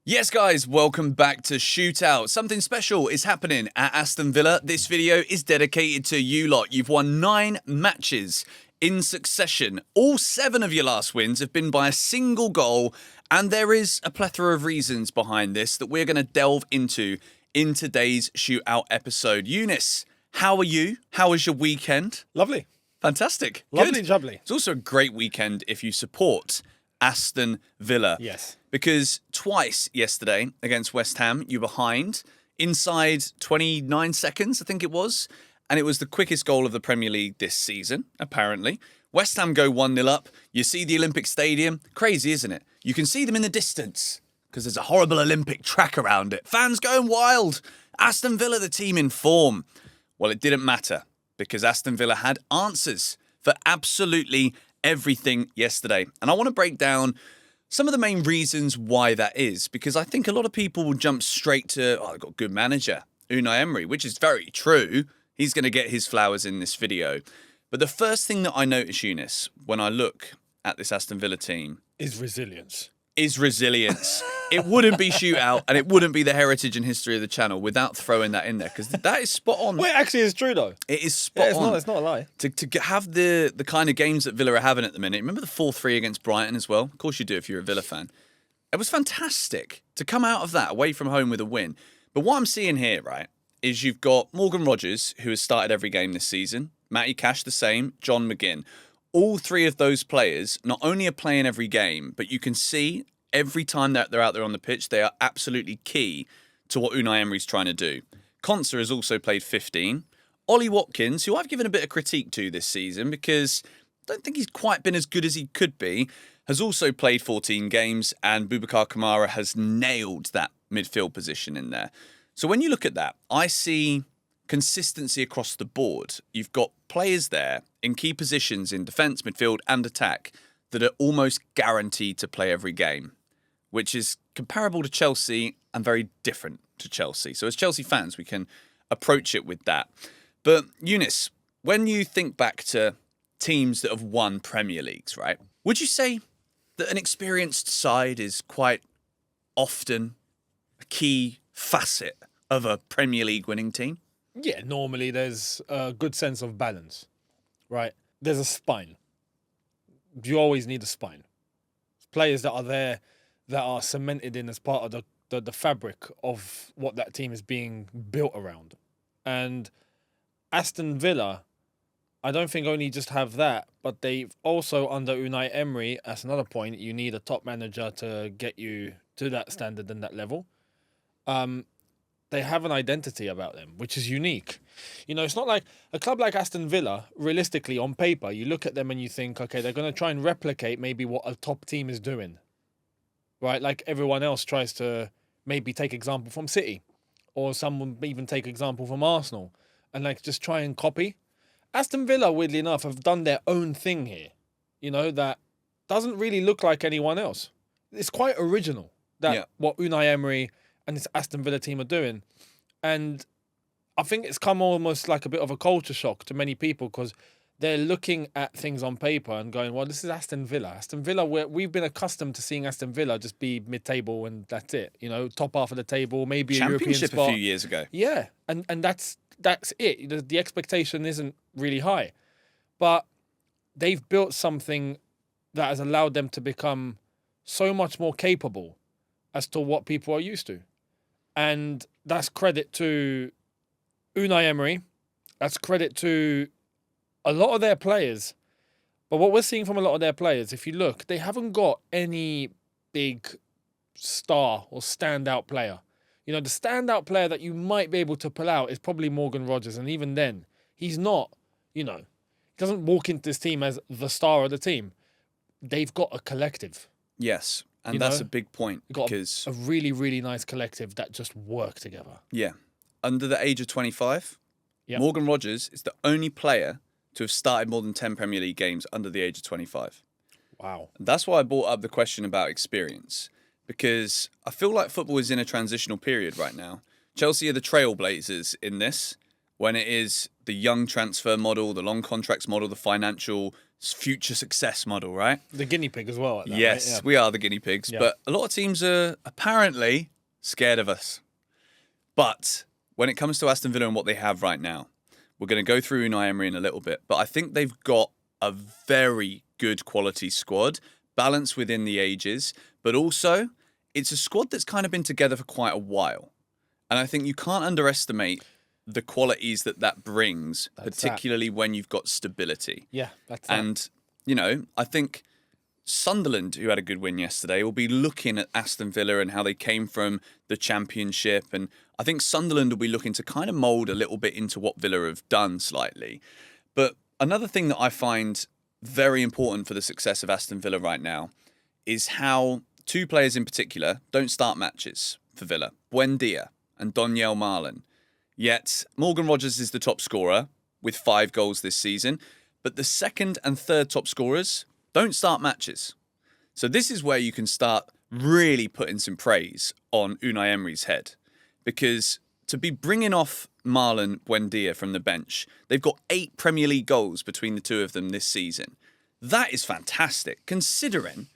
Yes, guys, welcome back to Shootout. Something special is happening at Aston Villa. This video is dedicated to you lot. You've won 9 matches in succession. All 7 of your last wins have been by a single goal, and there is a plethora of reasons behind this that we're going to delve into in today's Shootout episode. Younes, how are you? How was your weekend? Lovely. Fantastic. Lovely, Good. jubbly. It's also a great weekend if you support Aston Villa. Yes. Because twice yesterday against West Ham, you were behind inside 29 seconds, I think it was. And it was the quickest goal of the Premier League this season, apparently. West Ham go 1-0 up. You see the Olympic Stadium. Crazy, isn't it? You can see them in the distance because there's a horrible Olympic track around it. Fans going wild. Aston Villa, the team in form. Well, it didn't matter because Aston Villa had answers for absolutely everything yesterday. And I want to break down some of the main reasons why that is, because I think a lot of people will jump straight to, I've got a good manager, Unai Emery, which is very true. He's going to get his flowers in this video. But the first thing that I notice, Younes, when I look at this Aston Villa team Is resilience. is resilience. It wouldn't be Shootout and it wouldn't be the heritage and history of the channel without throwing that in there, because that is spot on. Well, it actually is true, though. It is spot on. It's not a lie. To have the kind of games that Villa are having at the minute. Remember the 4-3 against Brighton as well? Of course you do if you're a Villa fan. It was fantastic to come out of that away from home with a win. But what I'm seeing here, right, is you've got Morgan Rogers, who has started every game this season. Matty Cash the same. John McGinn. All 3 of those players not only are playing every game, but you can see every time that they're out there on the pitch, they are absolutely key to what Unai Emery's trying to do. Konsa has also played 15. Ollie Watkins, who I've given a bit of critique to this season because I don't think he's quite been as good as he could be, has also played 14 games, and Boubacar Kamara has nailed that midfield position in there. So when you look at that, I see consistency across the board. You've got players there in key positions in defence, midfield and attack that are almost guaranteed to play every game, which is comparable to Chelsea and very different to Chelsea. So as Chelsea fans, we can approach it with that. But Younes, when you think back to teams that have won Premier Leagues, right, would you say that an experienced side is quite often a key facet of a Premier League winning team? Yeah, normally there's a good sense of balance, right? There's a spine. You always need a spine. Players that are there, that are cemented in as part of the fabric of what that team is being built around. And Aston Villa, I don't think only just have that, but they've also, under Unai Emery, that's another point, you need a top manager to get you to that standard and that level. They have an identity about them, which is unique. You know, it's not like a club like Aston Villa, realistically, on paper, you look at them and you think, okay, they're going to try and replicate maybe what a top team is doing, right? Like everyone else tries to maybe take example from City, or someone even take example from Arsenal, and like just try and copy. Aston Villa, weirdly enough, have done their own thing here, you know, that doesn't really look like anyone else. It's quite original, what Unai Emery and this Aston Villa team are doing. And I think it's come almost like a bit of a culture shock to many people because they're looking at things on paper and going, well, this is Aston Villa. Aston Villa, we've been accustomed to seeing Aston Villa just be mid-table and that's it. You know, top half of the table, maybe a European spot. Championship a few years ago. Yeah, and that's it. The expectation isn't really high. But they've built something that has allowed them to become so much more capable as to what people are used to. And that's credit to Unai Emery. That's credit to a lot of their players. But what we're seeing from a lot of their players, if you look, they haven't got any big star or standout player. You know, the standout player that you might be able to pull out is probably Morgan Rogers. And even then, he's not, you know, he doesn't walk into this team as the star of the team. They've got a collective. Yes. And that's a big point because a really, really nice collective that just work together. Yeah. Under the age of 25, Morgan Rogers is the only player to have started more than 10 Premier League games under the age of 25. Wow. And that's why I brought up the question about experience, because I feel like football is in a transitional period right now. Chelsea are the trailblazers in this, when it is the young transfer model, the long contracts model, the financial future success model, right? The guinea pig as well. At that, Yes, right? we are the guinea pigs, Yeah. but a lot of teams are apparently scared of us. But when it comes to Aston Villa and what they have right now, we're going to go through Unai Emery in a little bit, but I think they've got a very good quality squad, balanced within the ages, but also it's a squad that's kind of been together for quite a while. And I think you can't underestimate the qualities that brings, particularly when you've got stability. Yeah, that's And, I think Sunderland, who had a good win yesterday, will be looking at Aston Villa and how they came from the Championship. And I think Sunderland will be looking to kind of mould a little bit into what Villa have done slightly. But another thing that I find very important for the success of Aston Villa right now is how two players in particular don't start matches for Villa. Buendia and Donyell Marlin. Yet Morgan Rogers is the top scorer with 5 goals this season. But the second and third top scorers don't start matches. So this is where you can start really putting some praise on Unai Emery's head. Because to be bringing off Marlon Buendia from the bench, they've got 8 Premier League goals between the two of them this season. That is fantastic, considering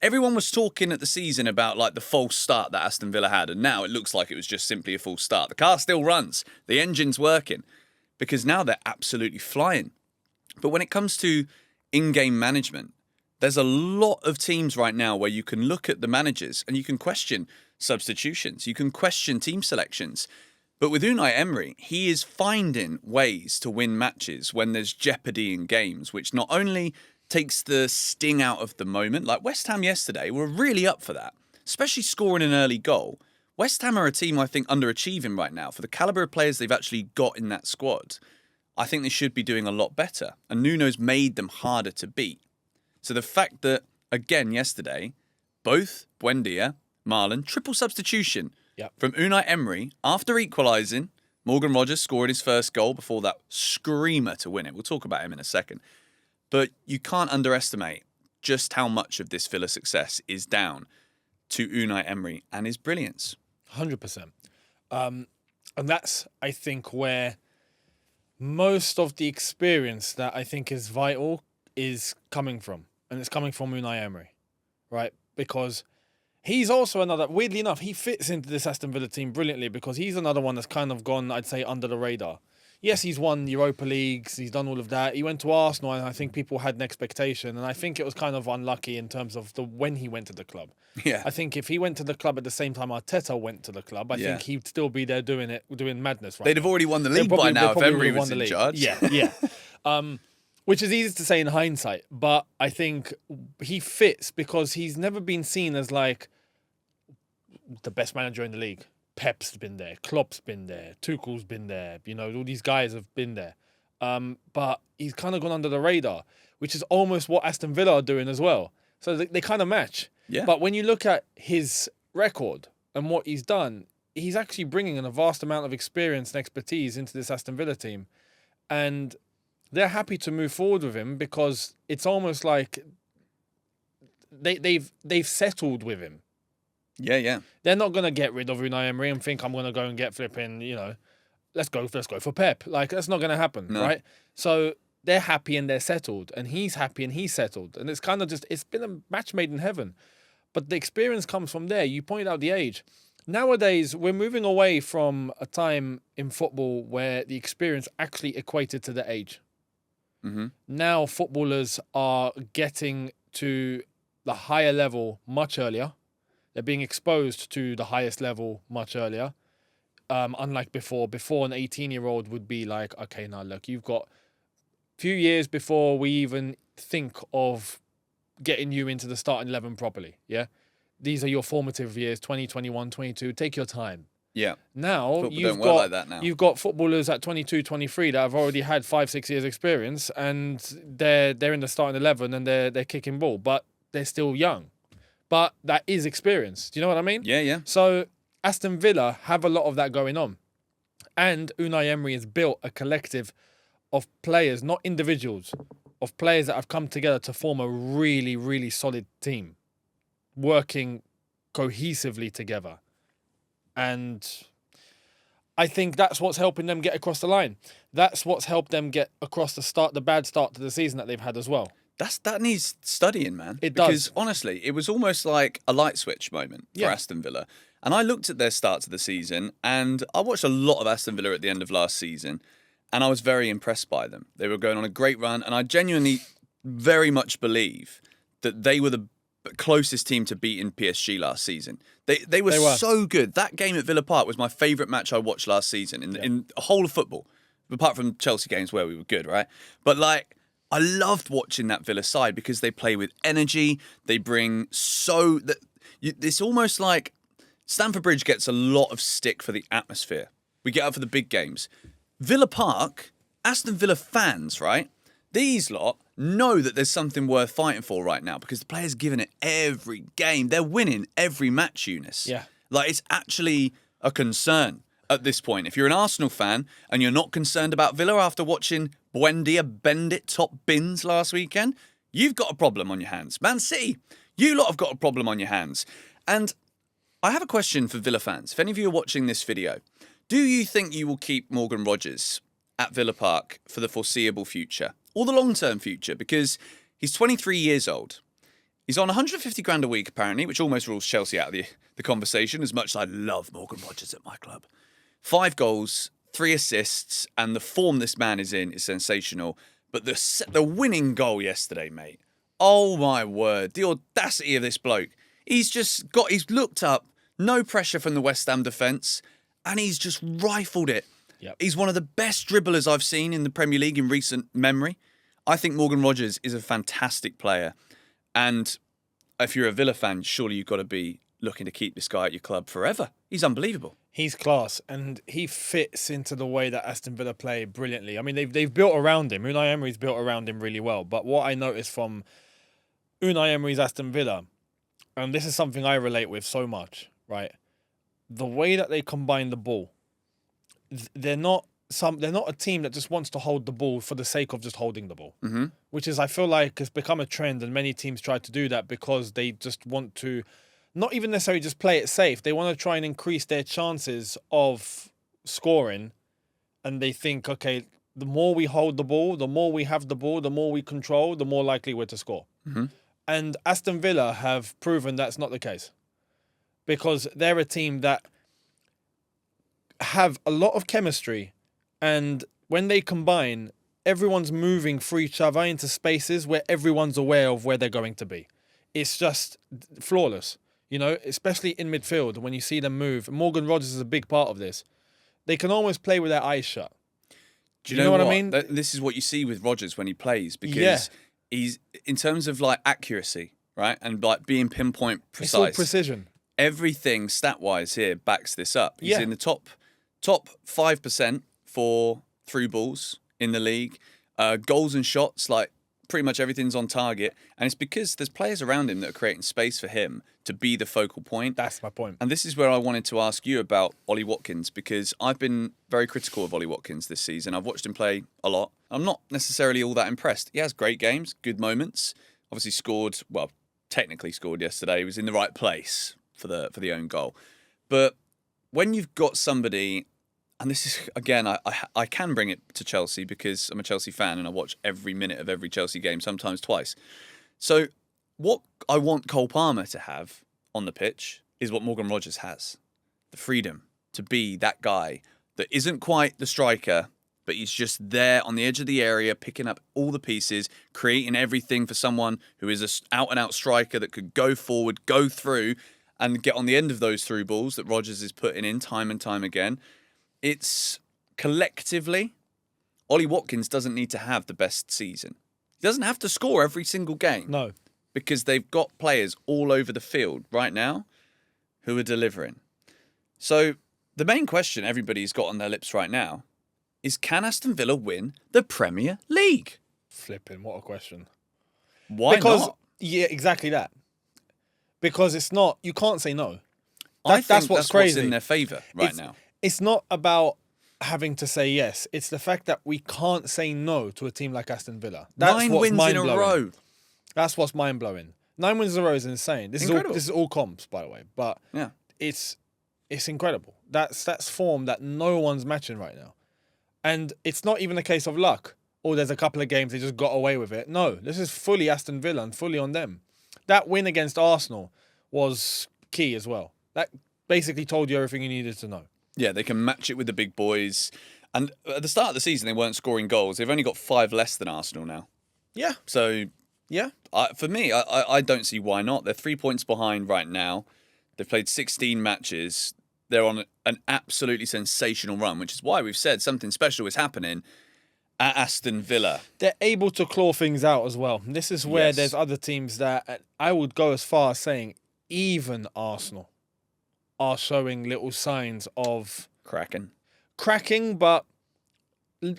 everyone was talking at the season about like the false start that Aston Villa had, and now it looks like it was just simply a false start. The car still runs, the engine's working, because now they're absolutely flying. But when it comes to in-game management, there's a lot of teams right now where you can look at the managers and you can question substitutions, you can question team selections. But with Unai Emery, he is finding ways to win matches when there's jeopardy in games, which not only takes the sting out of the moment, like West Ham yesterday were really up for that, especially scoring an early goal. West Ham are a team, I think, underachieving right now for the calibre of players they've actually got in that squad. I think they should be doing a lot better. And Nuno's made them harder to beat. So the fact that, again, yesterday, both Buendia, Marlon, triple substitution from Unai Emery after equalising, Morgan Rogers scored his first goal before that screamer to win it. We'll talk about him in a second. But you can't underestimate just how much of this Villa success is down to Unai Emery and his brilliance. 100%. And that's, I think, where most of the experience that I think is vital is coming from. And it's coming from Unai Emery, right? Because he's also another, weirdly enough, he fits into this Aston Villa team brilliantly because he's another one that's kind of gone, I'd say, under the radar. Yes, he's won Europa Leagues, he's done all of that. He went to Arsenal and I think people had an expectation. And I think it was kind of unlucky in terms of when he went to the club. Yeah. I think if he went to the club at the same time Arteta went to the club, I think he'd still be there doing madness right They'd have already won the league by now if Emery was in charge. Yeah. Which is easy to say in hindsight, but I think he fits because he's never been seen as like the best manager in the league. Pep's been there, Klopp's been there, Tuchel's been there, all these guys have been there. But he's kind of gone under the radar, which is almost what Aston Villa are doing as well. So they kind of match. Yeah. But when you look at his record and what he's done, he's actually bringing in a vast amount of experience and expertise into this Aston Villa team. And they're happy to move forward with him because it's almost like they've settled with him. Yeah. They're not going to get rid of Unai Emery and think I'm going to go and get flipping, let's go for Pep. Like, that's not going to happen, right? So they're happy and they're settled, and he's happy and he's settled. And it's kind of it's been a match made in heaven. But the experience comes from there. You point out the age. Nowadays, we're moving away from a time in football where the experience actually equated to the age. Mm-hmm. Now, footballers are getting to the higher level much earlier. They're being exposed to the highest level much earlier. Unlike before. Before, an 18-year-old would be like, okay, now look, you've got a few years before we even think of getting you into the starting 11 properly, yeah? These are your formative years, 20, 21, 22. Take your time. Yeah. Now, Football don't work like that now. You've got footballers at 22, 23 that have already had 5-6 years experience and they're in the starting 11 and they're kicking ball, but they're still young. But that is experience. Do you know what I mean? Yeah. So Aston Villa have a lot of that going on. And Unai Emery has built a collective of players, not individuals, of players that have come together to form a really, really solid team, working cohesively together. And I think that's what's helping them get across the line. That's what's helped them get across the bad start to the season that they've had as well. That needs studying, man. It does. Because honestly, it was almost like a light switch moment for Aston Villa. And I looked at their start to the season, and I watched a lot of Aston Villa at the end of last season, and I was very impressed by them. They were going on a great run, and I genuinely very much believe that they were the closest team to beating PSG last season. They were so good. That game at Villa Park was my favourite match I watched last season in the whole of football, apart from Chelsea games where we were good, right? But like, I loved watching that Villa side because they play with energy. They bring it's almost like Stamford Bridge gets a lot of stick for the atmosphere. We get up for the big games. Villa Park, Aston Villa fans, right? These lot know that there's something worth fighting for right now because the players giving it every game. They're winning every match, Younes. Yeah. Like, it's actually a concern at this point. If you're an Arsenal fan and you're not concerned about Villa after watching Buendia bend it top bins last weekend, you've got a problem on your hands. Man City, you lot have got a problem on your hands. And I have a question for Villa fans. If any of you are watching this video, do you think you will keep Morgan Rogers at Villa Park for the foreseeable future or the long-term future? Because he's 23 years old. He's on 150 grand a week, apparently, which almost rules Chelsea out of the conversation, as much as I love Morgan Rogers at my club. 5 goals, 3 assists, and the form this man is in is sensational. But the winning goal yesterday, mate. Oh, my word. The audacity of this bloke. He's looked up, no pressure from the West Ham defence, and he's just rifled it. Yep. He's one of the best dribblers I've seen in the Premier League in recent memory. I think Morgan Rogers is a fantastic player. And if you're a Villa fan, surely you've got to be looking to keep this guy at your club forever. He's unbelievable. He's class, and he fits into the way that Aston Villa play brilliantly. I mean, they've built around him. Unai Emery's built around him really well. But what I noticed from Unai Emery's Aston Villa, and this is something I relate with so much, right? The way that they combine the ball, they're not a team that just wants to hold the ball for the sake of just holding the ball, which is, I feel like, has become a trend, and many teams try to do that because they just want to not even necessarily just play it safe. They want to try and increase their chances of scoring, and they think, okay, the more we hold the ball, the more we have the ball, the more we control, the more likely we're to score. And Aston Villa have proven that's not the case, because they're a team that have a lot of chemistry, and when they combine, everyone's moving for each other into spaces where everyone's aware of where they're going to be. It's just flawless, you know, especially in midfield when you see them move. Morgan Rogers is a big part of this. They can almost play with their eyes shut. Do you know what I mean? This is what you see with Rogers when he plays, because he's, in terms of like accuracy, right, and like being pinpoint precise. It's all precision. Everything stat-wise here backs this up. He's in the top 5% for through balls in the league. Goals and shots, like pretty much everything's on target. And it's because there's players around him that are creating space for him to be the focal point. That's my point. And this is where I wanted to ask you about Ollie Watkins, because I've been very critical of Ollie Watkins this season. I've watched him play a lot. I'm not necessarily all that impressed. He has great games, good moments. Obviously technically scored yesterday. He was in the right place for the own goal. But when you've got somebody, and this is, again, I can bring it to Chelsea because I'm a Chelsea fan and I watch every minute of every Chelsea game, sometimes twice. So what I want Cole Palmer to have on the pitch is what Morgan Rogers has. The freedom to be that guy that isn't quite the striker, but he's just there on the edge of the area, picking up all the pieces, creating everything for someone who is an out-and-out striker that could go forward, go through, and get on the end of those through balls that Rogers is putting in time and time again. It's collectively, Ollie Watkins doesn't need to have the best season. He doesn't have to score every single game. No. Because they've got players all over the field right now who are delivering. So the main question everybody's got on their lips right now is, can Aston Villa win the Premier League? Flipping, what a question. Why not? Yeah, exactly that. Because it's not, you can't say no. I think that's what's crazy. What's in their favour right now. It's not about having to say yes. It's the fact that we can't say no to a team like Aston Villa. That's 9 what's wins in a row. That's what's mind-blowing. 9 wins in a row is insane. This is all comps, by the way. But yeah, it's incredible. That's form that no one's matching right now. And it's not even a case of luck. oh, there's a couple of games they just got away with it. No, this is fully Aston Villa and fully on them. That win against Arsenal was key as well. That basically told you everything you needed to know. Yeah, they can match it with the big boys. And at the start of the season, they weren't scoring goals. They've only got 5 less than Arsenal now. Yeah. So, Yeah. for me, I don't see why not. They're 3 points behind right now. They've played 16 matches. They're on an absolutely sensational run, which is why we've said something special is happening at Aston Villa. They're able to claw things out as well. This is where Yes. there's other teams that I would go as far as saying even Arsenal are showing little signs of cracking, but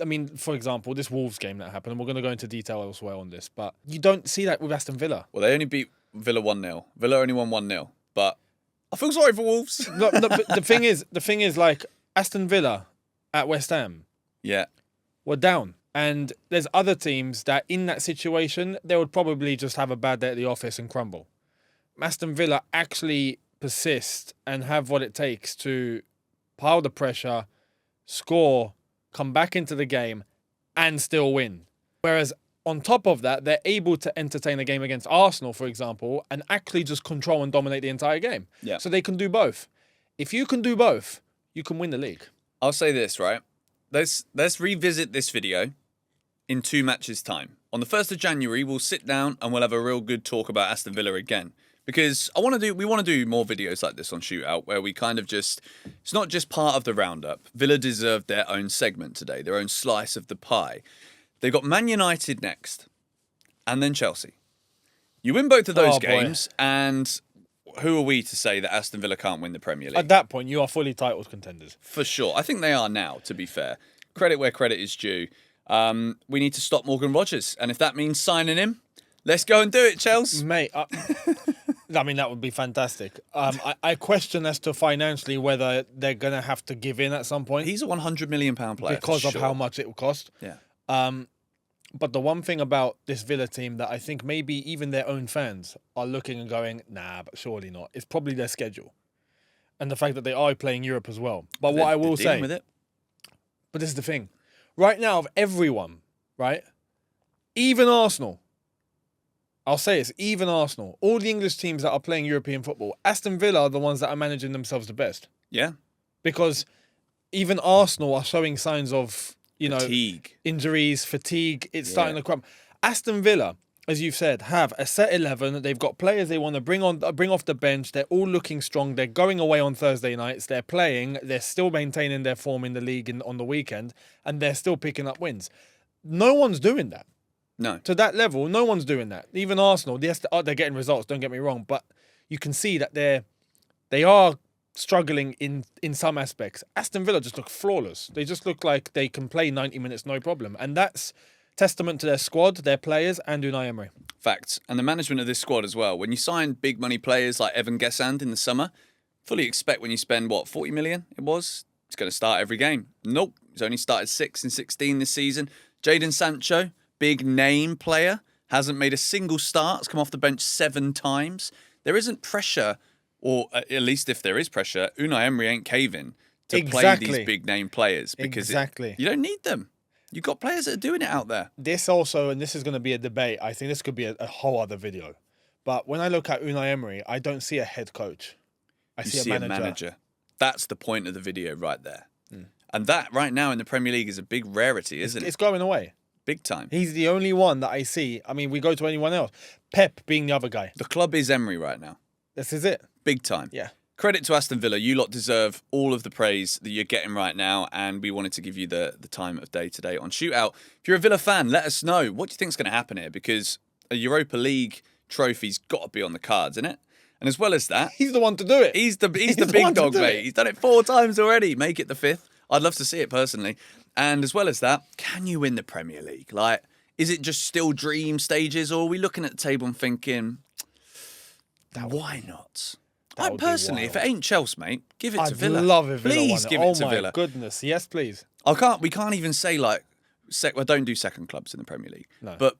I mean, for example, this Wolves game that happened, and we're going to go into detail elsewhere on this, but you don't see that with Aston Villa. Well, they only beat Villa 1-0. Villa only won 1-0. But I feel sorry for Wolves. No, but the thing is, like Aston Villa at West Ham Yeah. were down, and there's other teams that in that situation they would probably just have a bad day at the office and crumble. Aston Villa actually persist and have what it takes to pile the pressure, score, come back into the game, and still win. Whereas on top of that, they're able to entertain a game against Arsenal, for example, and actually just control and dominate the entire game. Yeah. So they can do both. If you can do both, you can win the league. I'll say this, right? Let's revisit this video in 2 matches' time. On the 1st of January, we'll sit down and we'll have a real good talk about Aston Villa again. Because we want to do more videos like this on Shootout, where we kind of it's not just part of the roundup. Villa deserved their own segment today, their own slice of the pie. They've got Man United next, and then Chelsea. You win both of those games, and who are we to say that Aston Villa can't win the Premier League? At that point, you are fully titled contenders. For sure. I think they are now, to be fair. Credit where credit is due. We need to stop Morgan Rogers, and if that means signing him, let's go and do it, Chelsea. Mate, I mean, that would be fantastic. I question as to financially whether they're going to have to give in at some point. He's a £100 million player. Because of how much it will cost. Yeah. But the one thing about this Villa team that I think maybe even their own fans are looking and going, nah, but surely not. It's probably their schedule. And the fact that they are playing Europe as well. But what I will say... with it. But this is the thing. Right now, of everyone, right? Even Arsenal... I'll say it's even Arsenal. All the English teams that are playing European football, Aston Villa are the ones that are managing themselves the best. Yeah. Because even Arsenal are showing signs of, Fatigue. Injuries, fatigue. It's starting to crumble. Aston Villa, as you've said, have a set 11. They've got players they want to bring off the bench. They're all looking strong. They're going away on Thursday nights. They're playing. They're still maintaining their form in the league on the weekend, and they're still picking up wins. No one's doing that. No. To that level, no one's doing that. Even Arsenal, yes, they're getting results, don't get me wrong, but you can see that they are struggling in some aspects. Aston Villa just look flawless. They just look like they can play 90 minutes, no problem. And that's testament to their squad, their players, and Unai Emery. Facts. And the management of this squad as well. When you sign big money players like Evan Gesand in the summer, fully expect when you spend, 40 million it was? He's going to start every game. Nope. He's only started 6 in 16 this season. Jadon Sancho, big name player, hasn't made a single start, has come off the bench 7 times. There isn't pressure, or at least if there is pressure, Unai Emery ain't caving to play these big name players because you don't need them. You've got players that are doing it out there. This also, and this is going to be a debate, I think this could be a whole other video. But when I look at Unai Emery, I don't see a head coach. I see a manager. That's the point of the video right there. And that right now in the Premier League is a big rarity, isn't it? It's going away. Big time. He's the only one that I see. I mean, we go to anyone else. Pep being the other guy. The club is Emery right now. This is it. Big time. Yeah. Credit to Aston Villa. You lot deserve all of the praise that you're getting right now, and we wanted to give you the time of day today on Shootout. If you're a Villa fan, let us know. What do you think's going to happen here? Because a Europa League trophy's got to be on the cards, isn't it? And as well as that... He's the one to do it. He's the big dog, mate. He's done it 4 times already. Make it the 5th. I'd love to see it personally. And as well as that, can you win the Premier League? Like... Is it just still dream stages, or are we looking at the table and thinking, why not? I personally, if it ain't Chelsea, mate, give it to Villa. I'd love it. Please give it to Villa. Oh my goodness, yes, please. We can't even say don't do second clubs in the Premier League. No. But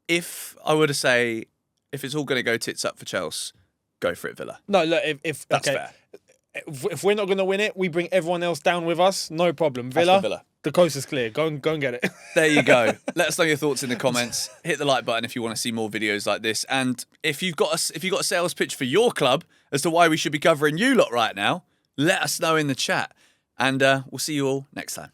if I were to say, if it's all going to go tits up for Chelsea, go for it, Villa. No, look, That's fair. If we're not going to win it, we bring everyone else down with us. No problem. Villa, The coast is clear. Go and get it. There you go. Let us know your thoughts in the comments. Hit the like button if you want to see more videos like this. And if you've got a sales pitch for your club as to why we should be covering you lot right now, let us know in the chat. And we'll see you all next time.